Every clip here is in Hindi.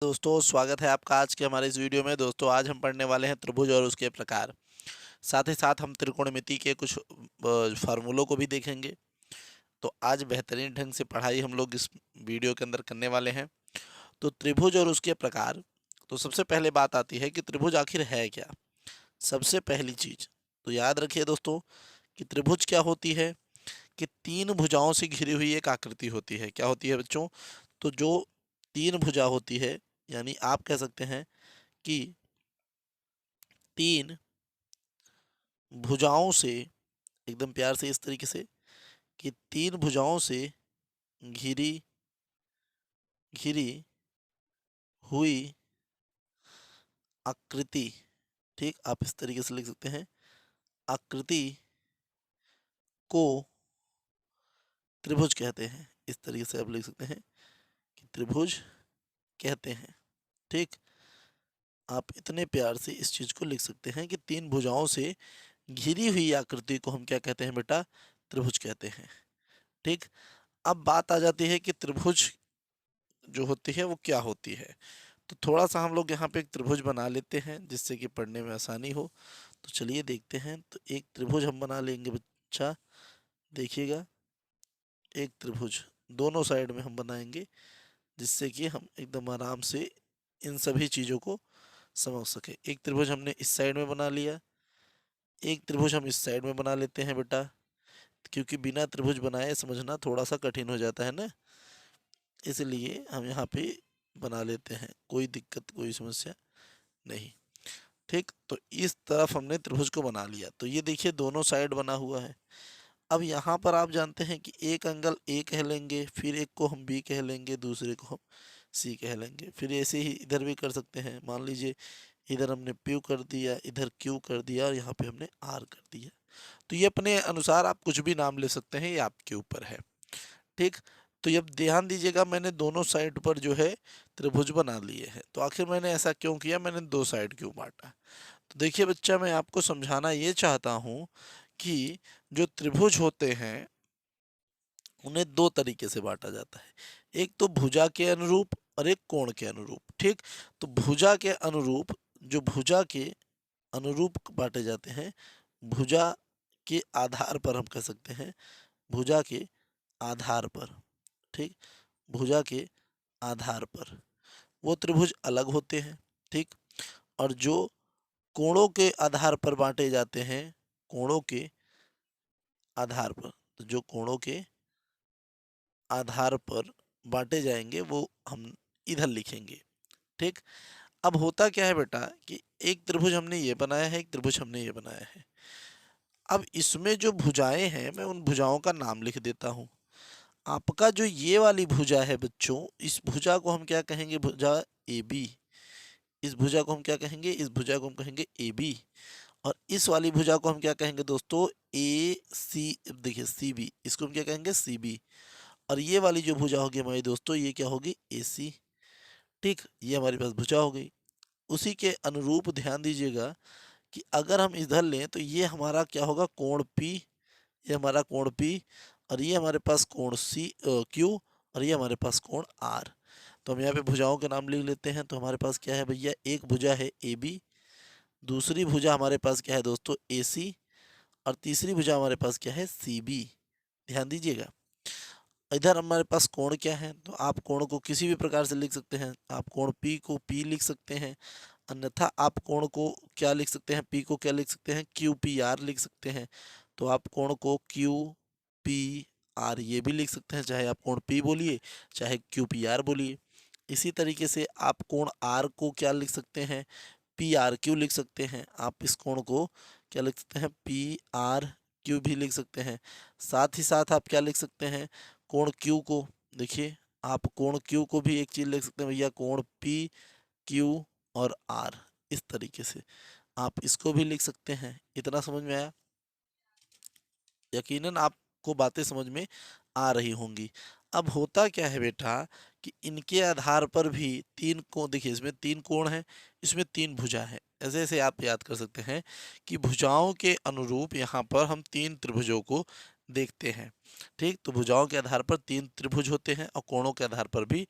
दोस्तों स्वागत है आपका आज के हमारे इस वीडियो में। दोस्तों आज हम पढ़ने वाले हैं त्रिभुज और उसके प्रकार। साथ ही साथ हम त्रिकोणमिति के कुछ फार्मूलों को भी देखेंगे। तो आज बेहतरीन ढंग से पढ़ाई हम लोग इस वीडियो के अंदर करने वाले हैं। तो त्रिभुज और उसके प्रकार। तो सबसे पहले बात आती है कि त्रिभुज आखिर है क्या। सबसे पहली चीज तो याद रखिए दोस्तों कि त्रिभुज क्या होती है कि तीन भुजाओं से घिरी हुई एक आकृति होती है। क्या होती है बच्चों? तो जो तीन भुजा होती है, यानी आप कह सकते हैं कि तीन भुजाओं से, एकदम प्यार से इस तरीके से कि तीन भुजाओं से घिरी घिरी हुई आकृति। ठीक, आप इस तरीके से लिख सकते हैं, आकृति को त्रिभुज कहते हैं। इस तरीके से आप लिख सकते हैं कि त्रिभुज कहते हैं। ठीक, आप इतने प्यार से इस चीज को लिख सकते हैं कि तीन भुजाओं से घिरी हुई आकृति को हम क्या कहते हैं बेटा? त्रिभुज कहते हैं। ठीक, अब बात आ जाती है कि त्रिभुज जो होती है वो क्या होती है। तो थोड़ा सा हम लोग यहाँ पे एक त्रिभुज बना लेते हैं जिससे कि पढ़ने में आसानी हो। तो चलिए देखते हैं। तो एक त्रिभुज हम बना लेंगे बच्चा, देखिएगा। एक त्रिभुज दोनों साइड में हम बनाएंगे जिससे कि हम एकदम आराम से इन सभी चीज़ों को समझ सके। एक त्रिभुज हमने इस साइड में बना लिया, एक त्रिभुज हम इस साइड में बना लेते हैं बेटा, क्योंकि बिना त्रिभुज बनाए समझना थोड़ा सा कठिन हो जाता है ना, इसलिए हम यहाँ पे बना लेते हैं। कोई दिक्कत, कोई समस्या नहीं। ठीक, तो इस तरफ हमने त्रिभुज को बना लिया। तो ये देखिए दोनों साइड बना हुआ है। अब यहाँ पर आप जानते हैं कि एक एंगल ए कह लेंगे, फिर एक को हम बी कह लेंगे, दूसरे को हम सी कह लेंगे। फिर ऐसे ही इधर भी कर सकते हैं। मान लीजिए इधर हमने पी कर दिया, इधर क्यू कर दिया और यहाँ पे हमने आर कर दिया। तो ये अपने अनुसार आप कुछ भी नाम ले सकते हैं, ये आपके ऊपर है। ठीक, तो अब ध्यान दीजिएगा, मैंने दोनों साइड पर जो है त्रिभुज बना लिए हैं। तो आखिर मैंने ऐसा क्यों किया, मैंने दो साइड क्यों बांटा? तो देखिए बच्चा, मैं आपको समझाना ये चाहता हूँ कि जो त्रिभुज होते हैं उन्हें दो तरीके से बांटा जाता है। एक तो भुजा के अनुरूप और एक कोण के अनुरूप। ठीक, तो भुजा के अनुरूप, जो भुजा के अनुरूप बांटे जाते हैं, भुजा के आधार पर हम कह सकते हैं, भुजा के आधार पर। ठीक, भुजा के आधार पर वो त्रिभुज अलग होते हैं। ठीक, और जो कोणों के आधार पर बांटे जाते हैं, कोणों के आधार पर, तो जो कोणों के आधार पर बांटे जाएंगे वो हम इधर लिखेंगे। ठीक, अब होता क्या है बेटा कि एक त्रिभुज हमने ये बनाया है, एक त्रिभुज हमने ये बनाया है। अब इसमें जो भुजाएं हैं, मैं उन भुजाओं का नाम लिख देता हूँ। आपका जो ये वाली भुजा है बच्चों, इस भुजा को हम क्या कहेंगे? भुजा ए बी। इस भुजा को हम क्या कहेंगे? इस भुजा को हम कहेंगे ए बी। और इस वाली भुजा को हम क्या कहेंगे दोस्तों? ए सी। देखिए सी बी, इसको हम क्या कहेंगे? C B. और ये वाली जो भुजा होगी हमारी दोस्तों, ये क्या होगी? ए सी। ठीक, ये हमारे पास भुजा हो गई। उसी के अनुरूप ध्यान दीजिएगा कि अगर हम इधर लें तो ये हमारा क्या होगा? कोण पी। ये हमारा कोण पी, और ये हमारे पास कोण सी क्यू, और ये हमारे पास कोण आर। तो हम यहाँ पे भुजाओं के नाम लिख लेते हैं। तो हमारे पास क्या है भैया? एक भुजा है ए बी, दूसरी भुजा हमारे पास क्या है दोस्तों? ए सी, और तीसरी भुजा हमारे पास क्या है? C B. ध्यान दीजिएगा, इधर हमारे पास कोण क्या है? तो आप कोण को किसी भी प्रकार से लिख सकते हैं। आप कोण पी को पी लिख सकते हैं, अन्यथा आप कोण को क्या लिख सकते हैं? पी को क्या लिख सकते हैं? क्यू पी आर लिख सकते हैं। तो आप कोण को क्यू पी आर ये भी लिख सकते हैं, चाहे आप कोण पी बोलिए, चाहे क्यू पी आर बोलिए। इसी तरीके से आप कोण आर को क्या लिख सकते हैं? पी आर क्यू लिख सकते हैं। आप इस कोण को क्या लिख सकते हैं? पी आर क्यू भी लिख सकते हैं। साथ ही साथ आप क्या लिख सकते हैं? कोण क्यू को, देखिए आप कोण क्यू को भी एक चीज लिख सकते हैं भैया, कोण पी क्यू और आर। इस तरीके से आप इसको भी लिख सकते हैं। इतना समझ में आया? यकीनन आपको बातें समझ में आ रही होंगी। अब होता क्या है बेटा कि इनके आधार पर भी तीन कोण, देखिए इसमें तीन कोण है, इसमें तीन भुजा है। ऐसे ऐसे आप याद कर सकते हैं कि भुजाओं के अनुरूप यहाँ पर हम तीन त्रिभुजों को देखते हैं। ठीक, तो भुजाओं के आधार पर तीन त्रिभुज होते हैं और कोणों के आधार पर भी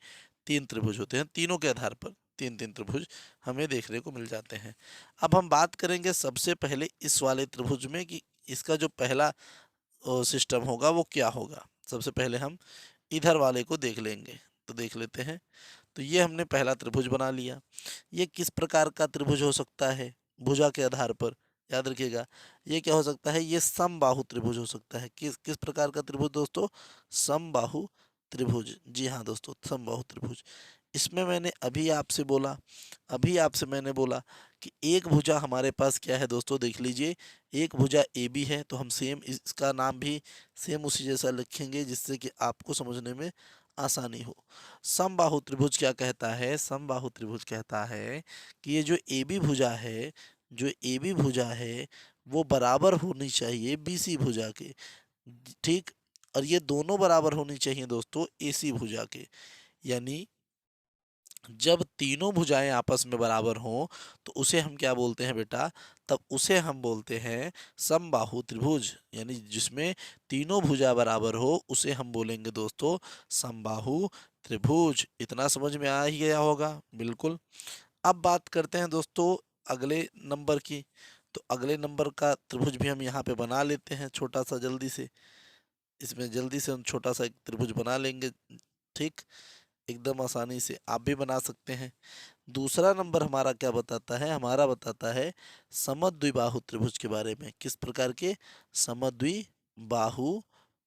तीन त्रिभुज होते हैं, तीनों के आधार पर तीन तीन त्रिभुज हमें देखने को मिल जाते हैं। अब हम बात करेंगे सबसे पहले इस वाले त्रिभुज में कि इसका जो पहला सिस्टम होगा वो क्या होगा। सबसे पहले हम इधर वाले को देख लेंगे, तो देख लेते हैं। तो ये हमने पहला त्रिभुज बना लिया। ये किस प्रकार का त्रिभुज हो सकता है भुजा के आधार पर, याद रखिएगा। ये क्या हो सकता है, ये समबाहु त्रिभुज हो सकता है। किस किस प्रकार का त्रिभुज दोस्तों, समबाहु त्रिभुज। जी हाँ दोस्तों, समबाहु त्रिभुज। इसमें मैंने अभी आपसे मैंने बोला कि एक भुजा हमारे पास क्या है दोस्तों, देख लीजिए। एक भुजा ए बी है, तो हम सेम इसका नाम भी सेम उसी जैसा लिखेंगे जिससे कि आपको समझने में आसानी हो। समबाहु त्रिभुज क्या कहता है, समबाहु त्रिभुज कहता है कि ये जो ए बी भुजा है, जो ए बी भुजा है वो बराबर होनी चाहिए बीसी भुजा के। ठीक, और ये दोनों बराबर होनी चाहिए दोस्तों एसी भुजा के। यानी जब तीनों भुजाएं आपस में बराबर हों तो उसे हम क्या बोलते हैं बेटा, तब उसे हम बोलते हैं समबाहु त्रिभुज। यानी जिसमें तीनों भुजा बराबर हो उसे हम बोलेंगे दोस्तों समबाहु त्रिभुज। इतना समझ में आ ही गया होगा, बिल्कुल। अब बात करते हैं दोस्तों अगले नंबर की। तो अगले नंबर का त्रिभुज भी हम यहाँ पे बना लेते हैं छोटा सा, जल्दी से। इसमें जल्दी से हम छोटा सा एक त्रिभुज बना लेंगे। ठीक, एकदम आसानी से आप भी बना सकते हैं। दूसरा नंबर हमारा क्या बताता है, हमारा बताता है समद्विबाहु त्रिभुज के बारे में। किस प्रकार के, समद्विबाहु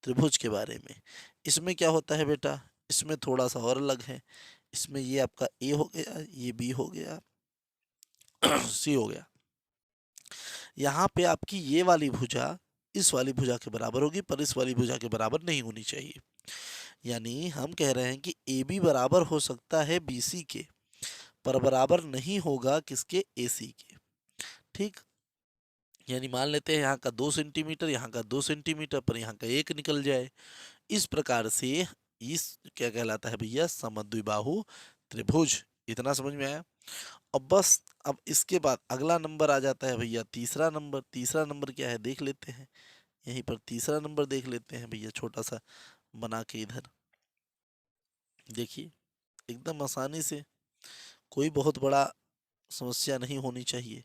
त्रिभुज के बारे में। इसमें क्या होता है बेटा, इसमें थोड़ा सा और अलग है। इसमें ये आपका ए हो गया, ये बी हो गया, सी हो गया। यहाँ पे आपकी ये वाली भुजा इस वाली भुजा के बराबर होगी, पर इस वाली भुजा के बराबर नहीं होनी चाहिए। यानी हम कह रहे हैं कि ए बी बराबर हो सकता है बी सी के, पर बराबर नहीं होगा किसके, ए सी के। ठीक, यानी मान लेते हैं यहाँ का 2 सेंटीमीटर, यहाँ का 2 सेंटीमीटर, पर यहाँ का 1 निकल जाए। इस प्रकार से इस क्या कहलाता है भैया, समद्विबाहु त्रिभुज। इतना समझ में आया। अब बस, अब इसके बाद अगला नंबर आ जाता है भैया तीसरा नंबर। तीसरा नंबर क्या है देख लेते हैं, यहीं पर तीसरा नंबर देख लेते हैं भैया, छोटा सा बना के इधर देखिए, एकदम आसानी से, कोई बहुत बड़ा समस्या नहीं होनी चाहिए।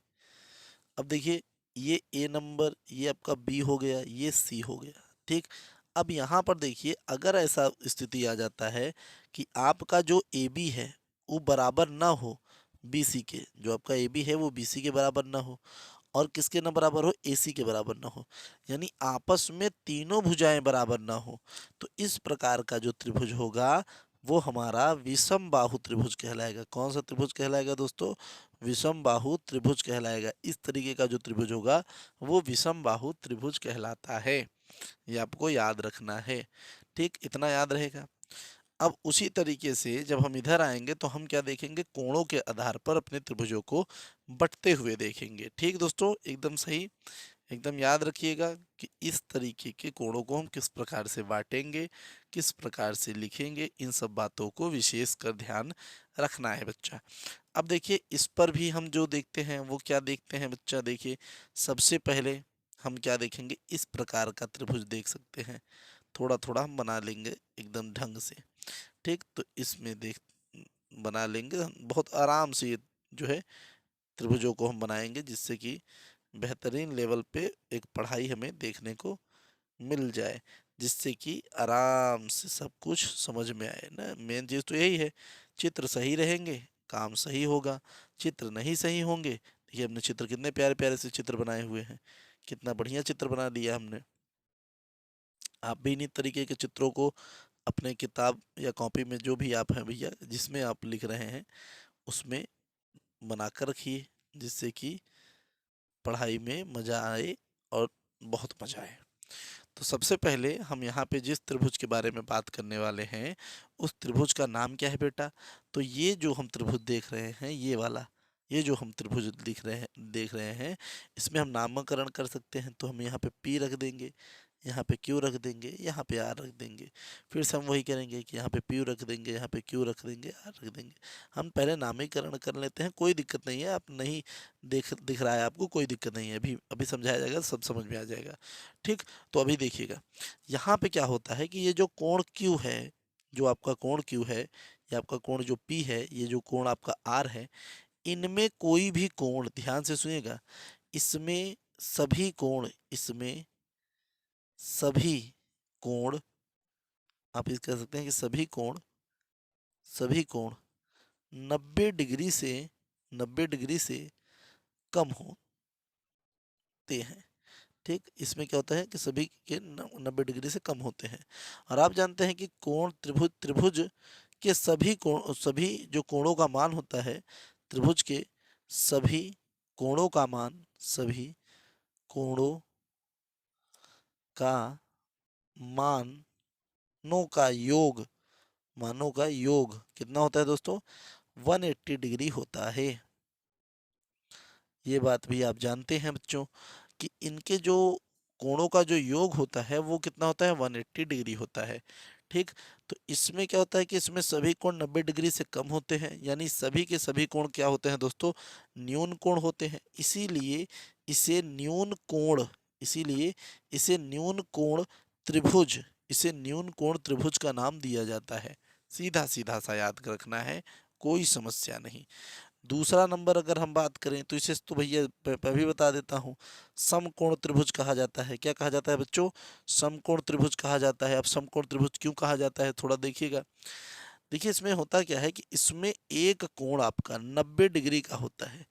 अब देखिए, ये ए नंबर, ये आपका बी हो गया, ये सी हो गया। ठीक, अब यहाँ पर देखिए, अगर ऐसा स्थिति आ जाता है कि आपका जो ए बी है वो बराबर ना हो बी सी के, जो आपका ए बी है वो बी सी के बराबर ना हो, और किसके ना बराबर हो, ए सी के बराबर ना हो, यानी आपस में तीनों भुजाएं बराबर ना हो, तो इस प्रकार का जो त्रिभुज होगा वो हमारा विषम बाहु त्रिभुज कहलाएगा। कौन सा त्रिभुज कहलाएगा दोस्तों, विषम बाहु त्रिभुज कहलाएगा। इस तरीके का जो त्रिभुज होगा वो विषम बाहु त्रिभुज कहलाता है। ये आपको याद रखना है। ठीक, इतना याद रहेगा। अब उसी तरीके से जब हम इधर आएंगे तो हम क्या देखेंगे, कोणों के आधार पर अपने त्रिभुजों को बंटते हुए देखेंगे। ठीक दोस्तों, एकदम सही। एकदम याद रखिएगा कि इस तरीके के कोणों को हम किस प्रकार से बांटेंगे, किस प्रकार से लिखेंगे, इन सब बातों को विशेष कर ध्यान रखना है बच्चा। अब देखिए, इस पर भी हम जो देखते हैं वो क्या देखते हैं बच्चा, देखिए सबसे पहले हम क्या देखेंगे, इस प्रकार का त्रिभुज देख सकते हैं। थोड़ा थोड़ा हम बना लेंगे एकदम ढंग से। ठीक, तो इसमें देख बना लेंगे हम बहुत आराम से। ये जो है त्रिभुजों को हम बनाएंगे जिससे कि बेहतरीन लेवल पे एक पढ़ाई हमें देखने को मिल जाए, जिससे कि आराम से सब कुछ समझ में आए ना। मेन चीज़ तो यही है, चित्र सही रहेंगे काम सही होगा, चित्र नहीं सही होंगे। देखिए हमने चित्र कितने प्यारे प्यारे से चित्र बनाए हुए हैं, कितना बढ़िया चित्र बना लिया हमने। आप भी इन्हीं तरीके के चित्रों को अपने किताब या कॉपी में, जो भी आप हैं भैया जिसमें आप लिख रहे हैं उसमें बनाकर रखिए, जिससे कि पढ़ाई में मज़ा आए और बहुत मज़ा आए। तो सबसे पहले हम यहाँ पे जिस त्रिभुज के बारे में बात करने वाले हैं उस त्रिभुज का नाम क्या है बेटा, तो ये जो हम त्रिभुज देख रहे हैं, ये वाला, ये जो हम त्रिभुज देख रहे हैं, इसमें हम नामकरण कर सकते हैं। तो हम यहाँ पे P रख देंगे, यहाँ पे Q रख देंगे, यहाँ पे R रख देंगे। फिर से हम वही करेंगे कि यहाँ पे P रख देंगे, यहाँ पे Q रख देंगे, R रख देंगे। हम पहले नामकरण कर लेते हैं, कोई दिक्कत नहीं है। आप नहीं दिख रहा है आपको, कोई दिक्कत नहीं है, अभी अभी समझाया जाएगा, सब समझ में आ जाएगा। ठीक, तो अभी देखिएगा यहाँ पे क्या होता है कि ये जो कोण Q है, जो आपका कोण Q है, ये आपका कोण जो P है, ये जो कोण आपका R है, इनमें कोई भी कोण, ध्यान से सुनिएगा, इसमें सभी कोण, इसमें सभी कोण, आप इस कह सकते हैं कि सभी कोण 90 डिग्री से 90 डिग्री से कम होते हैं। ठीक, इसमें क्या होता है कि सभी के 90 डिग्री से कम होते हैं। और आप जानते हैं कि कोण त्रिभुज के सभी जो कोणों का मान होता है, त्रिभुज के सभी कोणों का मान, सभी कोणों का मानों का योग कितना होता है दोस्तों? 180 डिग्री होता है। ये बात भी आप जानते हैं बच्चों कि इनके जो कोणों का जो योग होता है वो कितना होता है? 180 डिग्री होता है। ठीक, तो इसमें क्या होता है कि इसमें सभी कोण 90 डिग्री से कम होते हैं, यानी सभी के सभी कोण क्या होते हैं दोस्तों? न्यून कोण होते हैं। इसीलिए इसे न्यून कोण त्रिभुज इसे न्यून कोण त्रिभुज का नाम दिया जाता है। सीधा सीधा सा याद रखना है, कोई समस्या नहीं। दूसरा नंबर अगर हम बात करें तो इसे तो भैया मैं भी बता देता हूँ, समकोण त्रिभुज कहा जाता है। क्या कहा जाता है बच्चों? समकोण त्रिभुज कहा जाता है। अब समकोण त्रिभुज क्यों कहा जाता है, थोड़ा देखिएगा। देखिए, इसमें होता क्या है कि इसमें एक कोण आपका 90 डिग्री का होता है।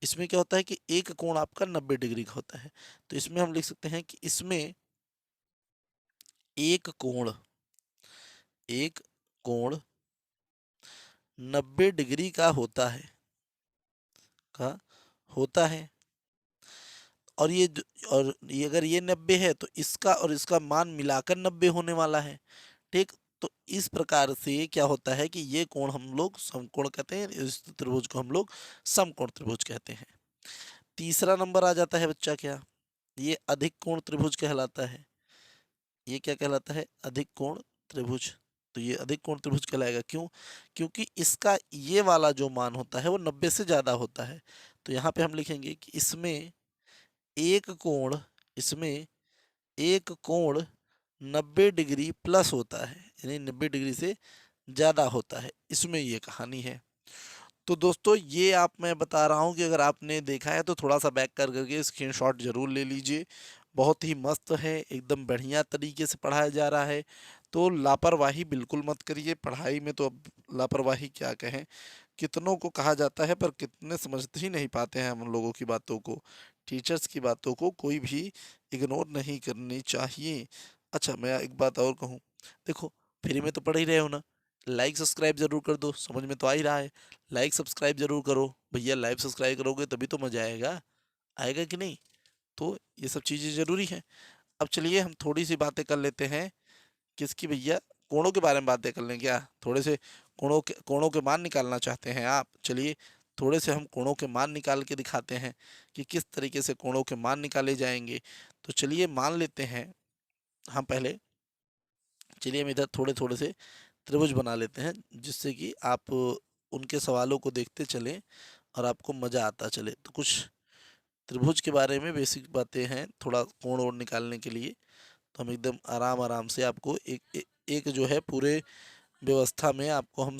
इसमें क्या होता है कि एक कोण आपका 90 डिग्री का होता है। तो इसमें हम लिख सकते हैं कि इसमें एक कोण 90 डिग्री का होता है, और ये अगर ये 90 है तो इसका और इसका मान मिलाकर 90 होने वाला है। ठीक, तो इस प्रकार से क्या होता है कि ये कोण हम लोग समकोण कहते हैं, इस त्रिभुज को हम लोग समकोण त्रिभुज कहते हैं। तीसरा नंबर आ जाता है बच्चा क्या? ये अधिक कोण त्रिभुज कहलाता है। ये क्या कहलाता है? अधिक कोण त्रिभुज। तो ये अधिक कोण त्रिभुज कहलाएगा, क्यों? क्योंकि इसका ये वाला जो मान होता है वो 90 से ज्यादा होता है। तो यहाँ पे हम लिखेंगे कि एक कोण इसमें एक कोण 90 डिग्री प्लस होता है, यानी 90 डिग्री से ज़्यादा होता है। इसमें ये कहानी है। तो दोस्तों, ये आप मैं बता रहा हूँ कि अगर आपने देखा है तो थोड़ा सा बैक कर करके स्क्रीनशॉट जरूर ले लीजिए। बहुत ही मस्त है, एकदम बढ़िया तरीके से पढ़ाया जा रहा है। तो लापरवाही बिल्कुल मत करिए पढ़ाई में। तो अब लापरवाही क्या कहें, कितनों को कहा जाता है, पर कितने समझते ही नहीं पाते हैं हम लोगों की बातों को। टीचर्स की बातों को कोई भी इग्नोर नहीं करनी चाहिए। अच्छा, मैं एक बात और कहूँ, देखो, फ्री में तो पढ़ ही रहे हो ना, लाइक सब्सक्राइब जरूर कर दो, समझ में तो आ ही रहा है। लाइक सब्सक्राइब जरूर करो भैया, लाइक सब्सक्राइब करोगे तभी तो मजा आएगा, आएगा कि नहीं? तो ये सब चीज़ें ज़रूरी हैं। अब चलिए हम थोड़ी सी बातें कर लेते हैं, किसकी भैया? कोणों के बारे में बातें कर लें क्या? थोड़े से कोणों के मान निकालना चाहते हैं आप? चलिए थोड़े से हम कोणों के मान निकाल के दिखाते हैं कि किस तरीके से कोणों के मान निकाले जाएंगे। तो चलिए मान लेते हैं हम पहले, चलिए हम इधर थोड़े थोड़े से त्रिभुज बना लेते हैं, जिससे कि आप उनके सवालों को देखते चलें और आपको मज़ा आता चले। तो कुछ त्रिभुज के बारे में बेसिक बातें हैं, थोड़ा कोण और निकालने के लिए। तो हम एकदम आराम आराम से आपको एक जो है पूरे व्यवस्था में आपको हम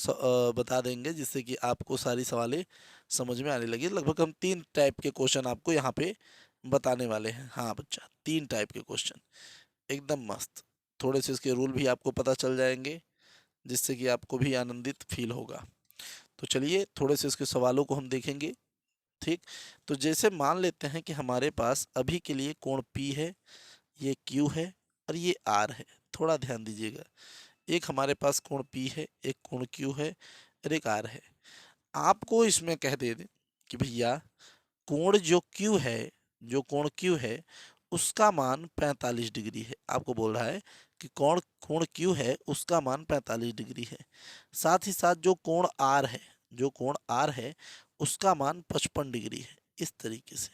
बता देंगे, जिससे कि आपको सारी सवालें समझ में आने लगी। लगभग हम 3 टाइप के क्वेश्चन आपको यहाँ पे बताने वाले हैं। हाँ बच्चा, 3 टाइप के क्वेश्चन, एकदम मस्त। थोड़े से इसके रूल भी आपको पता चल जाएंगे, जिससे कि आपको भी आनंदित फील होगा। तो चलिए थोड़े से इसके सवालों को हम देखेंगे। ठीक, तो जैसे मान लेते हैं कि हमारे पास अभी के लिए कोण P है, ये Q है और ये R है। थोड़ा ध्यान दीजिएगा, एक हमारे पास कोण P है, एक कोण Q है और एक R है। आपको इसमें कह दे दें कि भैया कोण जो कोण Q है उसका मान 45 डिग्री है। आपको बोल रहा है कि कोण कोण Q है उसका मान 45 डिग्री है। साथ ही साथ जो कोण R है उसका मान 55 डिग्री है। इस तरीके से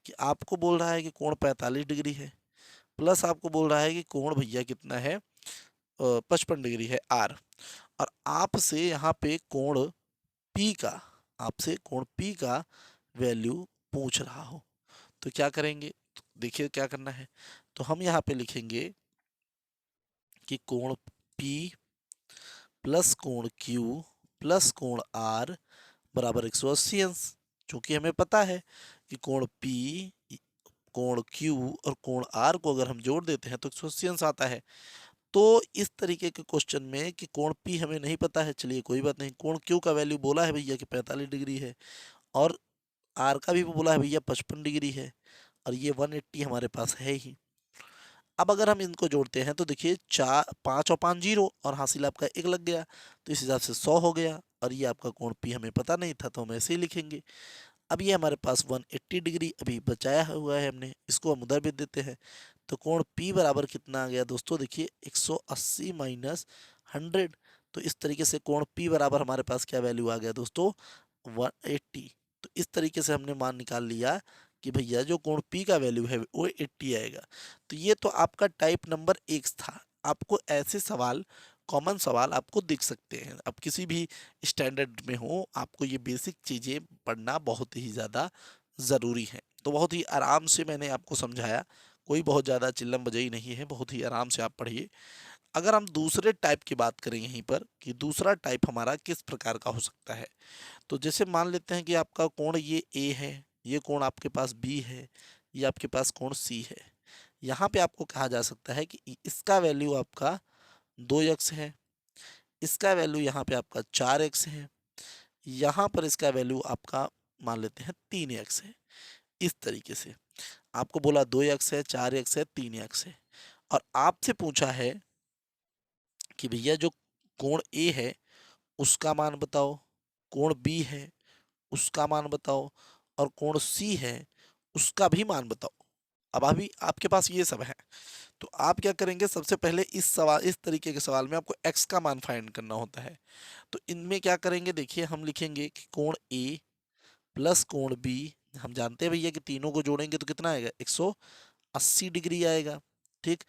कि आपको बोल रहा है कि कोण 45 डिग्री है, प्लस आपको बोल रहा है कि कोण भैया कितना है, 55 डिग्री है R। और आपसे यहाँ पे कोण P का वैल्यू पूछ रहा हो, तो क्या करेंगे? तो देखिए क्या करना है। तो हम यहाँ पे लिखेंगे कि कोण P प्लस कोण Q प्लस कोण R बराबर 180 अंश। चूंकि हमें पता है कि कोण P, कोण Q और कोण R को अगर हम जोड़ देते हैं तो 180 अंश आता है। तो इस तरीके के क्वेश्चन में कि कोण P हमें नहीं पता है, चलिए कोई बात नहीं, कोण Q का वैल्यू बोला है भैया कि 45 डिग्री है, और R का भी बोला है भैया 55 डिग्री है, और ये 180 हमारे पास है ही। अब अगर हम इनको जोड़ते हैं तो देखिए 5 और 5 जीरो, और हासिल आपका 1 लग गया, तो इस हिसाब से 100 हो गया। और ये आपका कोण P हमें पता नहीं था तो हम ऐसे ही लिखेंगे। अब ये हमारे पास 180 डिग्री अभी बचाया हुआ है हमने, इसको हम उधर भी देते हैं। तो कोण P बराबर कितना आ गया दोस्तों, देखिए 180 माइनस 100। तो इस तरीके से कोण P बराबर हमारे पास क्या वैल्यू आ गया दोस्तों, 180। तो इस तरीके से हमने मान निकाल लिया कि भैया जो कोण P का वैल्यू है वो 80 आएगा। तो ये तो आपका टाइप नंबर 1 था। आपको ऐसे सवाल, कॉमन सवाल आपको दिख सकते हैं। अब किसी भी स्टैंडर्ड में हो, आपको ये बेसिक चीज़ें पढ़ना बहुत ही ज़्यादा ज़रूरी है। तो बहुत ही आराम से मैंने आपको समझाया, कोई बहुत ज़्यादा चिल्लम बजई नहीं है, बहुत ही आराम से आप पढ़िए। अगर हम दूसरे टाइप की बात करें यहीं पर कि दूसरा टाइप हमारा किस प्रकार का हो सकता है, तो जैसे मान लेते हैं कि आपका कोण ये ए है, ये कोण आपके पास बी है, ये आपके पास कोण सी है। यहाँ पे आपको कहा जा सकता है कि इसका वैल्यू आपका 2x है, इसका वैल्यू यहाँ पे आपका 4x है, यहाँ पर इसका वैल्यू आपका मान लेते हैं 3x है। इस तरीके से आपको बोला 2x है, 4x है, 3x है, और आपसे पूछा है कि भैया जो कोण A है उसका मान बताओ, कोण B है उसका मान बताओ, और कोण C है उसका भी मान बताओ। अब अभी आपके पास ये सब है, तो आप क्या करेंगे, सबसे पहले इस तरीके के सवाल में आपको x का मान फाइंड करना होता है। तो इनमें क्या करेंगे, देखिए हम लिखेंगे कि कोण A प्लस कोण B, हम जानते हैं भैया कि तीनों को जोड़ेंगे तो कितना आएगा, 180 डिग्री आएगा। ठीक,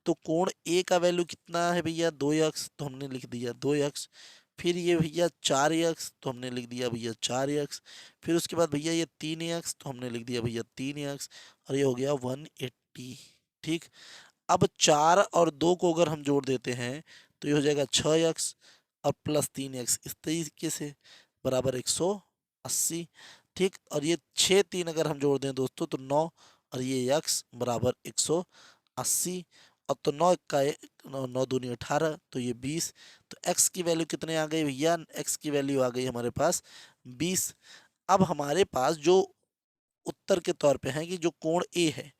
तो कोण A का वैल्यू कितना है भैया, 2x, तो हमने लिख दिया 2x। फिर ये भैया 4x, तो हमने लिख दिया भैया 4x। फिर उसके बाद भैया ये 3x, तो हमने लिख दिया भैया 3x, और ये हो गया 180। ठीक, अब 4 और 2 को अगर हम जोड़ देते हैं तो ये हो जाएगा 6x और प्लस 3x, इस तरीके से बराबर 180। ठीक, और ये 6 3 अगर हम जोड़ दें दोस्तों तो 9, और ये x बराबर 180। अब तो 9 का 9 दूनी 18, तो ये 20। तो x की वैल्यू कितने आ गई भैया, x की वैल्यू आ गई हमारे पास 20। अब हमारे पास जो उत्तर के तौर पे है कि जो कोण A है,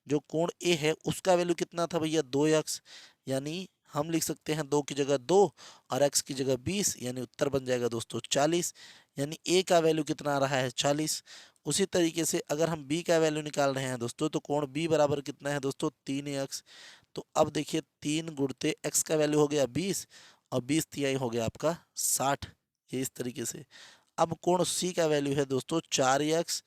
जो कोण ए है उसका वैल्यू कितना था भैया, 2x, यानी हम लिख सकते हैं 2 की जगह 2 और x की जगह 20, यानी उत्तर बन जाएगा दोस्तों 40। यानी a का वैल्यू कितना आ रहा है, 40। उसी तरीके से अगर हम b का वैल्यू निकाल रहे हैं दोस्तों, तो कोण b बराबर कितना है दोस्तों, 3x। तो अब देखिए 3 गुणते x का वैल्यू हो गया 20, और 20 तिहाई हो गया आपका 60। ये इस तरीके से। अब कोण c का वैल्यू है दोस्तों 4x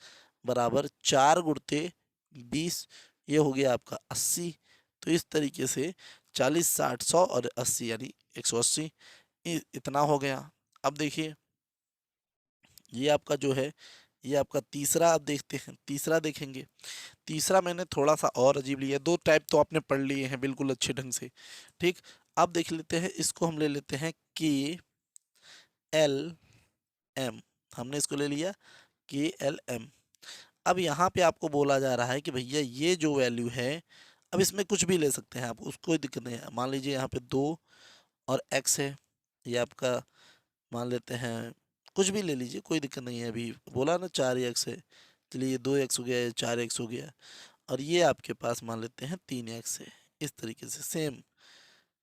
बराबर 4 गुणते 20, ये हो गया आपका 80। तो इस तरीके से 40 60 100 और 80 यानी 180, इतना हो गया। अब देखिए ये आपका जो है, ये आपका तीसरा, आप देखते हैं तीसरा देखेंगे। तीसरा मैंने थोड़ा सा और अजीब लिया, दो टाइप तो आपने पढ़ लिए हैं बिल्कुल अच्छे ढंग से। ठीक, अब देख लेते हैं, इसको हम ले लेते हैं KLM, हमने इसको ले लिया KLM। अब यहाँ पे आपको बोला जा रहा है कि भैया ये जो वैल्यू है, अब इसमें कुछ भी ले सकते हैं आप, उसको कोई दिक्कत नहीं है। मान लीजिए यहाँ पे 2 और x है, ये आपका मान लेते हैं, कुछ भी ले लीजिए कोई दिक्कत नहीं है। अभी बोला ना 4x है, चलिए ये 2x हो गया, ये 4x हो गया, और ये आपके पास मान लेते हैं 3x है, इस तरीके से सेम।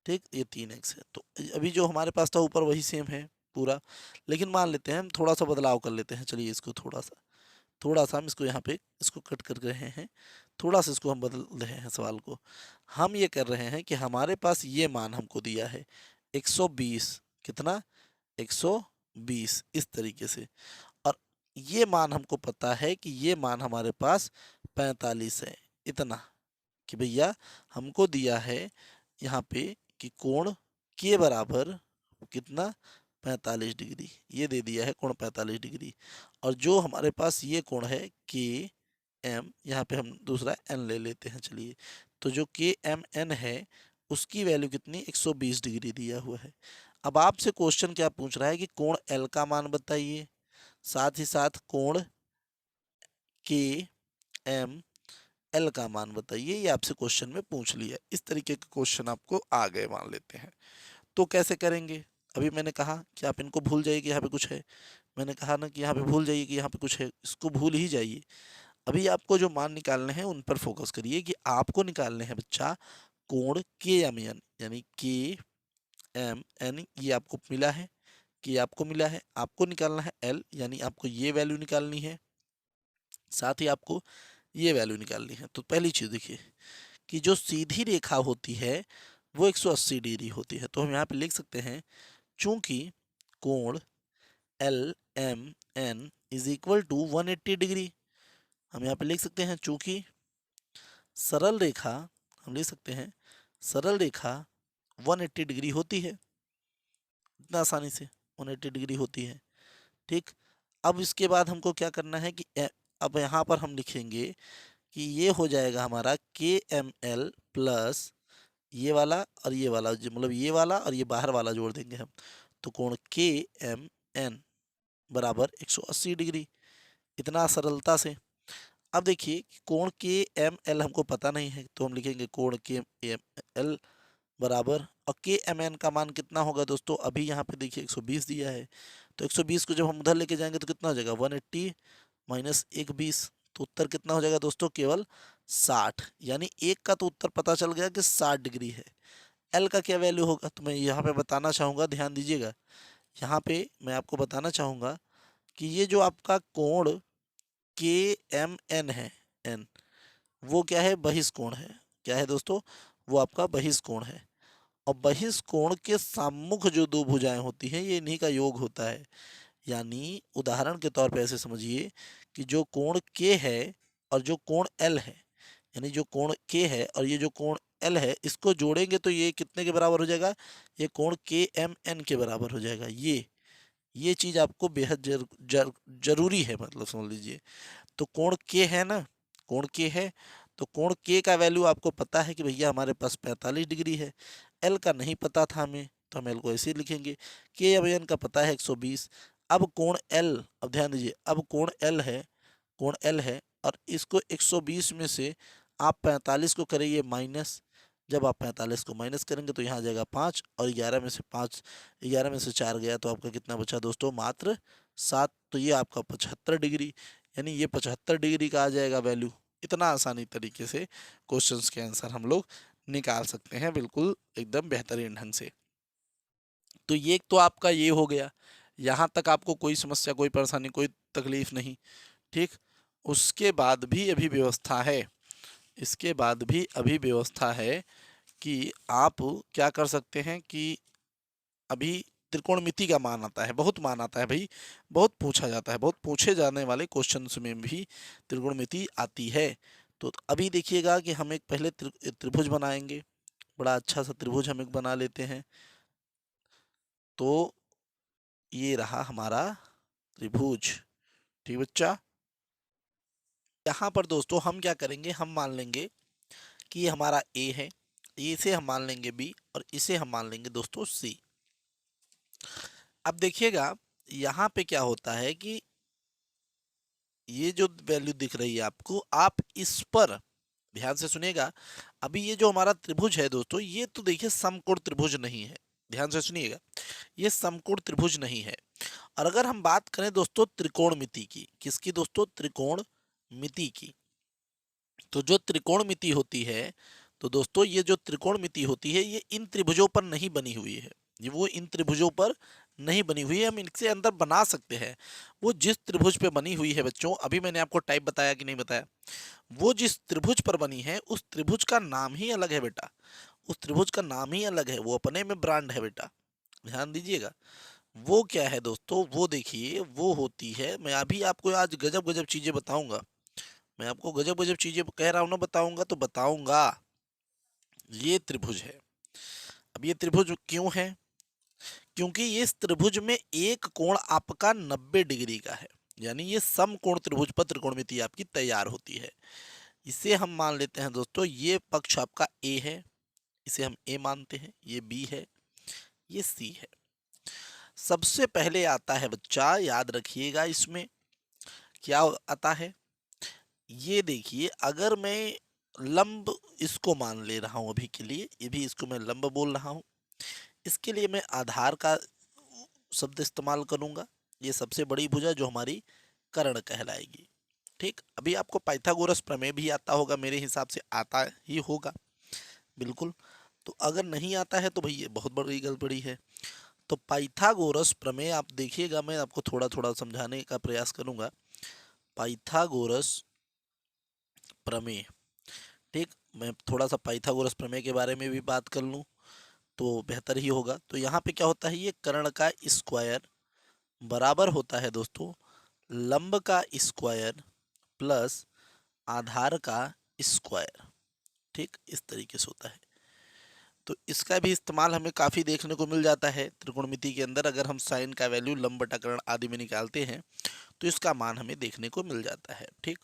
ठीक, ये 3x है, तो अभी जो हमारे पास था ऊपर वही सेम है पूरा, लेकिन मान लेते हैं हम थोड़ा सा बदलाव कर लेते हैं। चलिए इसको थोड़ा सा हम इसको यहाँ पे इसको कट कर रहे हैं, थोड़ा सा इसको हम बदल रहे हैं सवाल को। हम ये कर रहे हैं कि हमारे पास ये मान हमको दिया है 120, कितना, 120, इस तरीके से, और ये मान हमको पता है कि ये मान हमारे पास 45 है। इतना कि भैया हमको दिया है यहाँ पे कि कोण के बराबर कितना, 45 डिग्री, ये दे दिया है कोण 45 डिग्री। और जो हमारे पास ये कोण है के एम, यहाँ पे हम दूसरा एन ले लेते हैं। चलिए, तो जो के एम एन है उसकी वैल्यू कितनी, 120 डिग्री दिया हुआ है। अब आपसे क्वेश्चन क्या पूछ रहा है कि कोण L का मान बताइए, साथ ही साथ कोण KML का मान बताइए। ये आपसे क्वेश्चन में पूछ लिया। इस तरीके के क्वेश्चन आपको आ गए मान लेते हैं, तो कैसे करेंगे? अभी मैंने कहा कि आप इनको भूल जाइए कि यहाँ पे कुछ है, मैंने कहा ना कि यहाँ पे भूल जाइए कि यहाँ पे कुछ है, इसको भूल ही जाइए। अभी आपको जो मान निकालने हैं उन पर फोकस करिए कि आपको निकालने हैं बच्चा कोण KMN, यानी KMN ये आपको मिला है, कि आपको मिला है, आपको निकालना है L, यानी आपको ये वैल्यू निकालनी है, साथ ही आपको ये वैल्यू निकालनी है। तो पहली चीज़ देखिए कि जो सीधी रेखा होती है वो 180 डिग्री होती है, तो हम यहाँ पे लिख सकते हैं चूंकि कोण LMN is equal to 180 degree. हम यहाँ पे लिख सकते हैं चूंकि सरल रेखा, हम लिख सकते हैं सरल रेखा 180 डिग्री होती है, इतना आसानी से 180 डिग्री होती है। ठीक, अब इसके बाद हमको क्या करना है कि अब यहाँ पर हम लिखेंगे कि ये हो जाएगा हमारा KML प्लस ये वाला और ये वाला, मतलब ये वाला और ये बाहर वाला जोड़ देंगे हम, तो कोण KMN बराबर 180 डिग्री, इतना सरलता से। अब देखिए कोण KML हमको पता नहीं है, तो हम लिखेंगे कोण KML बराबर, और KMN का मान कितना होगा दोस्तों? अभी यहाँ पे देखिए 120 दिया है, तो 120 को जब हम उधर लेके जाएंगे तो कितना हो जाएगा? 180 माइनस 120, तो उत्तर कितना हो जाएगा दोस्तों? केवल 60, यानी एक का तो उत्तर पता चल गया कि 60 डिग्री है। L का क्या वैल्यू होगा? तो मैं यहाँ पे बताना चाहूँगा, ध्यान दीजिएगा, यहाँ पे मैं आपको बताना चाहूँगा कि ये जो आपका कोण KMN है, N, वो क्या है? बहिष्कोण है। क्या है दोस्तों? वो आपका बहिष्कोण है, और बहिष्कोण के सम्मुख जो दो भुजाएं होती हैं ये इन्हीं का योग होता है। यानी उदाहरण के तौर पे ऐसे समझिए कि जो कोण K है और जो कोण L है, यानी जो कोण K है और ये जो कोण L है, इसको जोड़ेंगे तो ये कितने के बराबर हो जाएगा? ये कोण KMN के बराबर हो जाएगा। ये चीज़ आपको बेहद जरूरी है, मतलब समझ लीजिए। तो कोण K है ना, कोण K है, तो कोण K का वैल्यू आपको पता है कि भैया हमारे पास 45 डिग्री है। L का नहीं पता था हमें, तो हम L को ऐसे ही लिखेंगे। KMN का पता है 120। अब कोण L, अब ध्यान दीजिए, अब कोण L है, कोण L है, और इसको 120 में से आप 45 को करिए माइनस। जब आप 45 को माइनस करेंगे तो यहाँ आ जाएगा 5, और 11 में से 5, 11 में से 4 गया तो आपका कितना बचा दोस्तों? मात्र 7। तो ये आपका 75 डिग्री, यानी ये 75 डिग्री का आ जाएगा वैल्यू। इतना आसानी तरीके से क्वेश्चंस के आंसर हम लोग निकाल सकते हैं, बिल्कुल एकदम बेहतरीन ढंग से। तो ये तो आपका ये हो गया, यहाँ तक आपको कोई समस्या, कोई परेशानी, कोई तकलीफ नहीं। ठीक, उसके बाद भी अभी व्यवस्था है, इसके बाद भी अभी व्यवस्था है कि आप क्या कर सकते हैं कि अभी त्रिकोणमिति का मान आता है, बहुत मान आता है भाई, बहुत पूछा जाता है, बहुत पूछे जाने वाले क्वेश्चंस में भी त्रिकोणमिति आती है। तो अभी देखिएगा कि हम एक पहले त्रिभुज बनाएंगे, बड़ा अच्छा सा त्रिभुज हम एक बना लेते हैं। तो ये रहा हमारा त्रिभुज। ठीक बच्चा, यहाँ पर दोस्तों हम क्या करेंगे, हम मान लेंगे कि ये हमारा A है, इसे हम मान लेंगे B, और इसे हम मान लेंगे दोस्तों C। अब देखिएगा यहाँ पे क्या होता है कि ये जो वैल्यू दिख रही है आपको, आप इस पर ध्यान से सुनिएगा। अभी ये जो हमारा त्रिभुज है दोस्तों, ये तो देखिए समकोण त्रिभुज नहीं है, ध्यान से सुनिएगा, ये समकोण त्रिभुज नहीं है। और अगर हम बात करें दोस्तों त्रिकोणमिति की, किसकी दोस्तों? त्रिकोणमिति की। तो जो त्रिकोणमिति होती है, तो दोस्तों ये जो त्रिकोणमिति होती है ये इन त्रिभुजों पर नहीं बनी हुई है, ये वो इन त्रिभुजों पर नहीं बनी हुई है, हम इनसे अंदर बना सकते हैं। वो जिस त्रिभुज पे बनी हुई है बच्चों, अभी मैंने आपको टाइप बताया कि नहीं बताया, वो जिस त्रिभुज पर बनी है उस त्रिभुज का नाम ही अलग है बेटा, उस त्रिभुज का नाम ही अलग है, वो अपने में ब्रांड है बेटा, ध्यान दीजिएगा। वो क्या है दोस्तों? वो देखिए वो होती है, मैं अभी आपको आज गजब गजब चीजें बताऊंगा, मैं आपको गजब गजब चीजें कह रहा हूं ना, बताऊंगा तो बताऊंगा। ये त्रिभुज है। अब ये त्रिभुज क्यों है? क्योंकि इस त्रिभुज में एक कोण आपका 90 डिग्री का है, यानी ये समकोण त्रिभुज पर त्रिकोणमिति आपकी तैयार होती है। इसे हम मान लेते हैं दोस्तों, ये पक्ष आपका A है, इसे हम A मानते हैं, ये B है, ये C है। सबसे पहले आता है बच्चा, याद रखिएगा इसमें क्या आता है। ये देखिए, अगर मैं लंब इसको मान ले रहा हूं अभी के लिए, ये भी इसको मैं लंब बोल रहा हूं, इसके लिए मैं आधार का शब्द इस्तेमाल करूंगा। ये सबसे बड़ी भुजा जो हमारी कर्ण कहलाएगी। ठीक, अभी आपको पाइथागोरस प्रमेय भी आता होगा, मेरे हिसाब से आता ही होगा बिल्कुल। तो अगर नहीं आता है तो भाई ये बहुत बड़ी गड़बड़ी है। तो पाइथागोरस प्रमेय आप देखिएगा, मैं आपको थोड़ा थोड़ा समझाने का प्रयास करूंगा। पाइथागोरस प्रमेय, ठीक, मैं थोड़ा सा पाइथागोरस प्रमेय के बारे में भी बात कर लूं तो बेहतर ही होगा। तो यहाँ पे क्या होता है, ये कर्ण का स्क्वायर बराबर होता है दोस्तों लंब का स्क्वायर प्लस आधार का स्क्वायर। ठीक, इस तरीके से होता है। तो इसका भी इस्तेमाल हमें काफ़ी देखने को मिल जाता है त्रिकोणमिति के अंदर। अगर हम साइन का वैल्यू लंब बटा कर्ण आदि में निकालते हैं तो इसका मान हमें देखने को मिल जाता है। ठीक,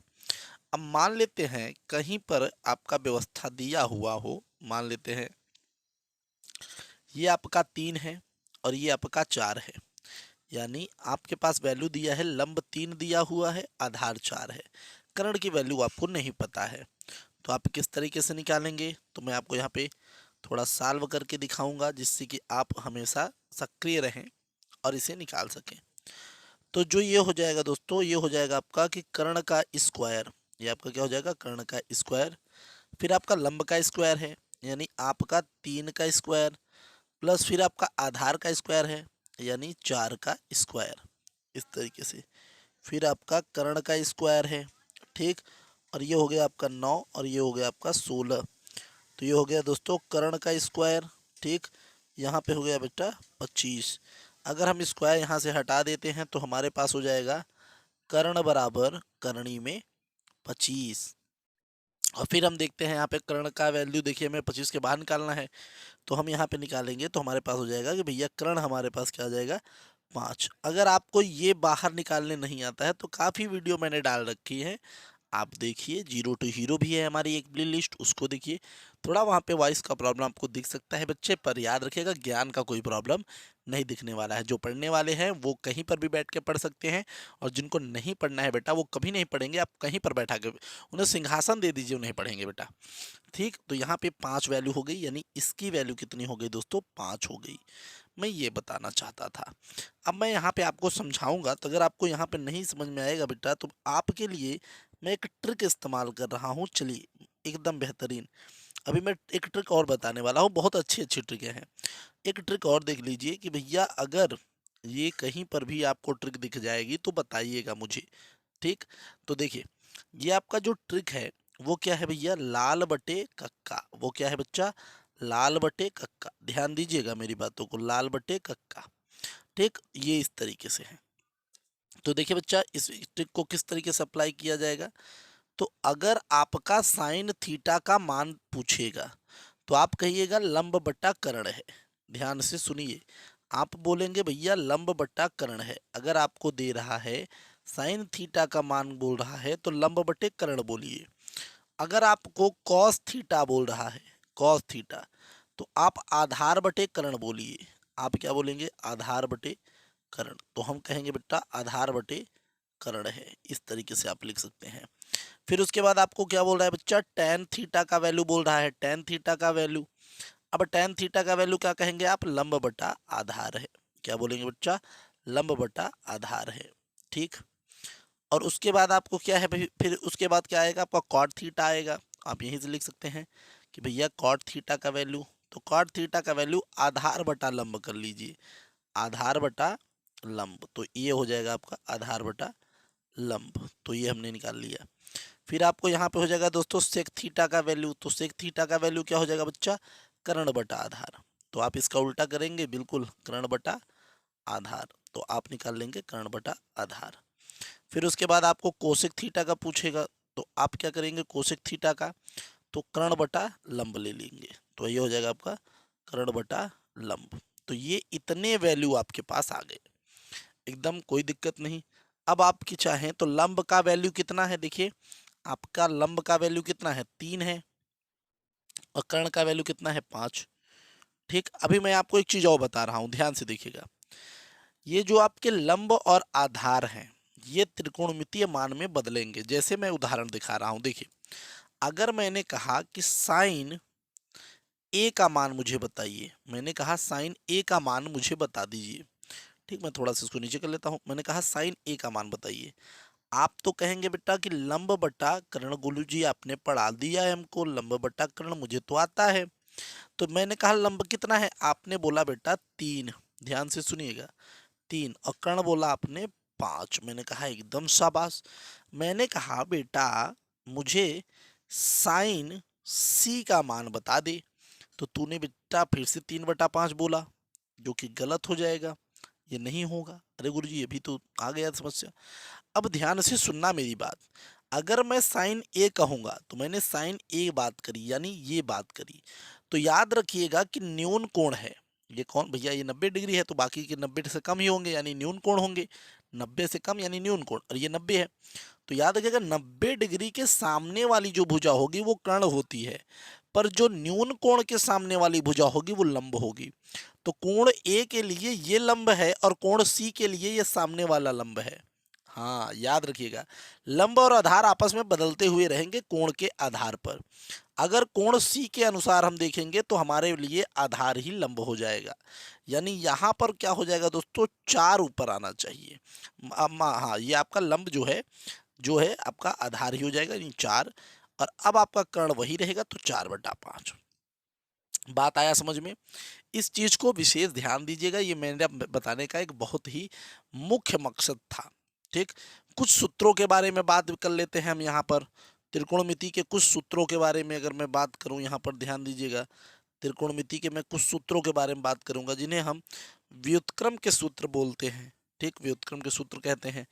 अब मान लेते हैं कहीं पर आपका व्यवस्था दिया हुआ हो, मान लेते हैं ये आपका 3 है और ये आपका 4 है, यानी आपके पास वैल्यू दिया है लंब 3 दिया हुआ है, आधार 4 है, कर्ण की वैल्यू आपको नहीं पता है। तो आप किस तरीके से निकालेंगे, तो मैं आपको यहाँ पे थोड़ा सॉल्व करके दिखाऊंगा जिससे कि आप हमेशा सक्रिय रहें और इसे निकाल सकें। तो जो ये हो जाएगा दोस्तों, ये हो जाएगा आपका कि कर्ण का स्क्वायर, ये आपका क्या हो जाएगा, कर्ण का स्क्वायर, फिर आपका लंब का स्क्वायर है यानी आपका 3 का स्क्वायर, प्लस फिर आपका आधार का स्क्वायर है यानी 4 का स्क्वायर, इस तरीके से, फिर आपका कर्ण का स्क्वायर है। ठीक, और ये हो गया आपका 9 और ये हो गया आपका 16। तो ये हो गया दोस्तों कर्ण का स्क्वायर। ठीक, यहाँ पे हो गया बेटा 25। अगर हम स्क्वायर यहाँ से हटा देते हैं तो हमारे पास हो जाएगा कर्ण बराबर करणी में 25। और फिर हम देखते हैं यहाँ पे कर्ण का वैल्यू, देखिए हमें 25 के बाहर निकालना है, तो हम यहाँ पे निकालेंगे तो हमारे पास हो जाएगा कि भैया कर्ण हमारे पास क्या आ जाएगा, 5। अगर आपको ये बाहर निकालने नहीं आता है तो काफ़ी वीडियो मैंने डाल रखी है, आप देखिए। जीरो टू हीरो भी है हमारी एक प्ले लिस्ट, उसको देखिए। थोड़ा वहाँ पे वॉइस का प्रॉब्लम आपको दिख सकता है बच्चे, पर याद रखिएगा ज्ञान का कोई प्रॉब्लम नहीं दिखने वाला है। जो पढ़ने वाले हैं वो कहीं पर भी बैठ के पढ़ सकते हैं, और जिनको नहीं पढ़ना है बेटा वो कभी नहीं पढ़ेंगे, आप कहीं पर बैठा के उन्हें सिंहासन दे दीजिए, उन्हें पढ़ेंगे बेटा। ठीक, तो यहाँ पे 5 वैल्यू हो गई, यानी इसकी वैल्यू कितनी हो गई दोस्तों, 5 हो गई। मैं ये बताना चाहता था। अब मैं यहाँ पे आपको समझाऊंगा, तो अगर आपको यहाँ पे नहीं समझ में आएगा बेटा तो आपके लिए मैं एक ट्रिक इस्तेमाल कर रहा हूँ, चलिए एकदम बेहतरीन। अभी मैं एक ट्रिक और बताने वाला हूँ, बहुत अच्छी अच्छी ट्रिकें हैं। एक ट्रिक और देख लीजिए कि भैया अगर ये कहीं पर भी आपको ट्रिक दिख जाएगी तो बताइएगा मुझे। ठीक, तो देखिए ये आपका जो ट्रिक है वो क्या है भैया, लाल बटे कक्का। वो क्या है बच्चा, लाल बटे कक्का। ध्यान दीजिएगा मेरी बातों को, लाल बटे कक्का। ठीक, ये इस तरीके से है। तो देखिए बच्चा, इस ट्रिक को किस तरीके से अप्लाई किया जाएगा। तो अगर आपका साइन थीटा का मान पूछेगा तो आप कहिएगा लंब बट्टा कर्ण है। ध्यान से सुनिए, आप बोलेंगे भैया लंब बट्टा कर्ण है। अगर आपको दे रहा है साइन थीटा का मान बोल रहा है तो लंब बटे कर्ण बोलिए। अगर आपको कॉस थीटा बोल रहा है, कॉस थीटा, तो आप आधार बटे कर्ण बोलिए। आप क्या बोलेंगे, आधार बटे कर्ण। तो हम कहेंगे बेटा आधार बटे कर्ण है, इस तरीके से आप लिख सकते हैं। फिर उसके बाद आपको क्या बोल रहा है बच्चा, टेन थीटा का वैल्यू बोल रहा है, टेन थीटा का वैल्यू। अब टेन थीटा का वैल्यू क्या कहेंगे आप, लंब बटा आधार है। क्या बोलेंगे बच्चा, लंब बटा आधार है। ठीक, और उसके बाद आपको क्या है फिर उसके बाद क्या आएगा आपका, कॉट थीटा आएगा। आप यहीं से लिख सकते हैं कि भैया कॉट थीटा का वैल्यू, तो कॉट थीटा का वैल्यू आधार बटा लंब कर लीजिए, आधार बटा लंब। तो ये हो जाएगा आपका आधार बटा लंब। तो ये हमने निकाल लिया। फिर आपको यहाँ पे हो जाएगा दोस्तों सेक थीटा का वैल्यू। तो सेक थीटा का वैल्यू क्या हो जाएगा बच्चा, कर्ण बटा आधार। तो आप इसका उल्टा करेंगे, बिल्कुल कर्ण बटा आधार। तो आप निकाल लेंगे कर्ण बटा आधार। फिर उसके बाद आपको कोसेक थीटा का पूछेगा, तो आप क्या करेंगे, कोसेक थीटा का तो कर्ण बटा लंब ले लेंगे। तो ये हो जाएगा आपका कर्ण बटा लंब। तो ये इतने वैल्यू आपके पास आ गए, एकदम कोई दिक्कत नहीं। अब आपकी चाहें तो लंब का वैल्यू कितना है, देखिए आपका लंब का वैल्यू कितना है, 3 है, और कर्ण का वैल्यू कितना है, 5। ठीक, अभी मैं आपको एक चीज और बता रहा हूँ, ध्यान से देखिएगा। ये जो आपके लंब और आधार हैं ये त्रिकोणमितीय मान में बदलेंगे। जैसे मैं उदाहरण दिखा रहा हूं, देखिए अगर मैंने कहा कि साइन ए का मान मुझे बताइए, मैंने कहा साइन ए का मान मुझे बता दीजिए। ठीक, मैं थोड़ा सा इसको नीचे कर लेता हूं। मैंने कहा साइन ए का मान बताइए। आप तो कहेंगे बेटा कि लंब बटा कर्ण, गोलू जी आपने पढ़ा दिया है हमको, लंब बटा कर्ण मुझे तो आता है। तो मैंने कहा लंब कितना है, आपने बोला बेटा 3, ध्यान से सुनिएगा 3, और कर्ण बोला आपने 5। मैंने कहा एकदम शाबाश। मैंने कहा बेटा मुझे साइन सी का मान बता दे, तो तूने बेटा फिर से 3/5 बोला, जो कि गलत हो जाएगा, ये नहीं होगा। अरे गुरुजी ये भी तो आ गया समस्या। अब ध्यान से सुनना मेरी बात। अगर मैं साइन ए कहूंगा तो मैंने साइन ए बात करी, यानी ये बात करी, तो याद रखिएगा कि न्यून कोण है। ये कौन भैया, ये 90 डिग्री है तो बाकी के 90 से कम ही होंगे, यानी न्यून कोण होंगे। 90 से कम यानी न्यून कोण, और ये 90 है। तो याद रखिएगा 90 डिग्री के सामने वाली जो भुजा होगी वो कर्ण होती है, पर जो न्यून कोण के सामने वाली भुजा होगी वो लंब होगी। तो कोण ए के लिए ये लंब है और कोण सी के लिए ये सामने वाला लंब है। हाँ याद रखिएगा, लंब और आधार आपस में बदलते हुए रहेंगे कोण के आधार पर। अगर कोण सी के अनुसार हम देखेंगे तो हमारे लिए आधार ही लंब हो जाएगा, यानी यहाँ पर क्या हो जाएगा दोस्तों, 4 ऊपर आना चाहिए। हाँ ये आपका लंब जो है आपका आधार ही हो जाएगा, यानी 4, और अब आपका कर्ण वही रहेगा तो 4/5। बात आया समझ में। इस चीज को विशेष ध्यान दीजिएगा, ये मैंने बताने का एक बहुत ही मुख्य मकसद था। ठीक, कुछ सूत्रों के बारे में बात कर लेते हैं हम यहाँ पर। त्रिकोणमिति के कुछ सूत्रों के बारे में अगर मैं बात करूँ, यहाँ पर ध्यान दीजिएगा, त्रिकोणमिति के मैं कुछ सूत्रों के बारे में बात करूंगा जिन्हें हम व्युत्क्रम के सूत्र बोलते हैं। ठीक, व्युत्क्रम के सूत्र कहते हैं।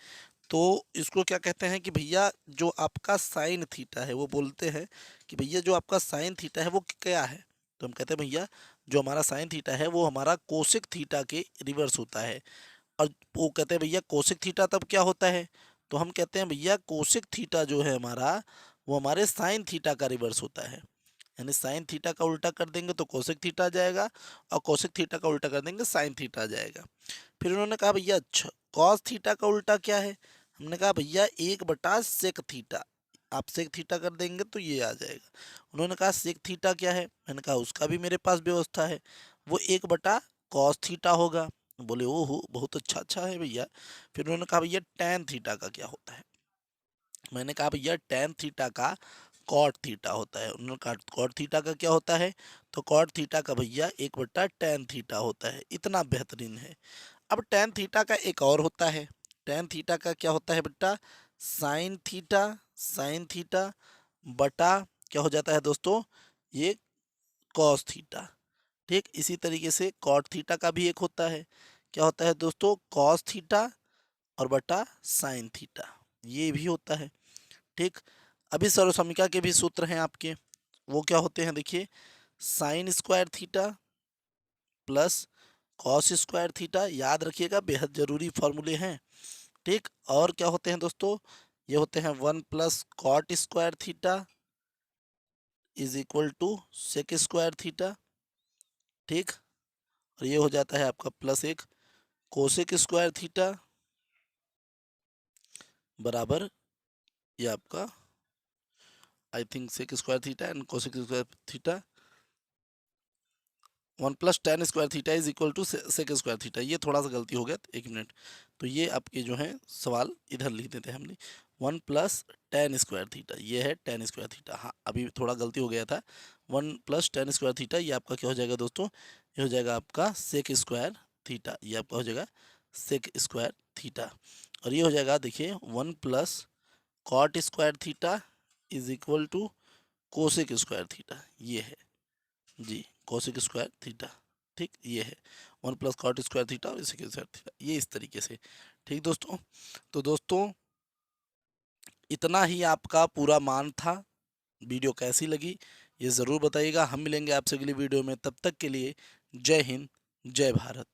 तो इसको क्या कहते हैं कि भैया जो आपका साइन थीटा है, वो बोलते हैं कि भैया जो आपका साइन थीटा है वो क्या है, तो हम कहते हैं भैया जो हमारा साइन थीटा है वो हमारा कोसेक थीटा के रिवर्स होता है। और वो कहते हैं भैया कोसेक थीटा तब क्या होता है, तो हम कहते हैं भैया कोसेक थीटा जो है हमारा वो हमारे साइन थीटा का रिवर्स होता है। यानी साइन थीटा का उल्टा कर देंगे तो कोसेक थीटा आ जाएगा, और कोसेक थीटा का उल्टा कर देंगे साइन थीटा आ जाएगा। फिर उन्होंने कहा भैया अच्छा कॉस थीटा का उल्टा क्या है, हमने कहा भैया 1/सेक थीटा। आप सेक थीटा कर देंगे तो ये आ जाएगा। उन्होंने कहा सेक थीटा क्या है, मैंने कहा उसका भी मेरे पास व्यवस्था है, वो 1/कॉस थीटा होगा। बोले ओहो बहुत अच्छा है भैया। फिर उन्होंने कहा भैया टैन थीटा का क्या होता है, मैंने कहा भैया टैन थीटा का कॉट थीटा होता है। उन्होंने कहा कॉट थीटा का क्या होता है, तो कॉट थीटा का भैया 1/टैन थीटा होता है। इतना बेहतरीन है। अब टैन थीटा का एक और होता है, टैन थीटा का क्या होता है बेटा, साइन थीटा, साइन थीटा बटा क्या हो जाता है दोस्तों, ये कॉस थीटा। ठीक, इसी तरीके से कॉट थीटा का भी एक होता है, क्या होता है दोस्तों, कॉस थीटा और बटा साइन थीटा, ये भी होता है। ठीक, अभी सर्वसमिका के भी सूत्र हैं आपके, वो क्या होते हैं देखिए, sine square theta plus cos square theta, याद रखिएगा बेहद जरूरी फॉर्मूले हैं। ठीक, और क्या होते हैं दोस्तों, ये होते हैं cot square theta is equal to sec square theta. ठीक, और ये हो जाता है आपका प्लस एक कोसेक स्क्वायर थीटा बराबर ये आपका I think sec square theta and cosec square theta 1+tan² is equal to sec square theta. ये थोड़ा सा गलती हो गया, एक मिनट। तो ये आपके जो है सवाल इधर लिख देते हैं हमने, 1+tan², ये है tan²। हाँ अभी थोड़ा गलती हो गया था, 1+tan², ये आपका क्या हो जाएगा दोस्तों, ये हो जाएगा आपका सेक स्क्वायर थीटा, ये आपका हो जाएगा सेक स्क्वायर थीटा। और ये हो जाएगा देखिए 1+cot² is equal to cosec square theta, ये है जी कोसेक स्क्वायर थीटा। ठीक, ये है 1+cot² और सेक स्क्वायर थीटा, ये इस तरीके से। ठीक दोस्तों, तो दोस्तों इतना ही आपका पूरा मान था। वीडियो कैसी लगी ये ज़रूर बताइएगा। हम मिलेंगे आपसे अगली वीडियो में, तब तक के लिए जय हिंद जय भारत।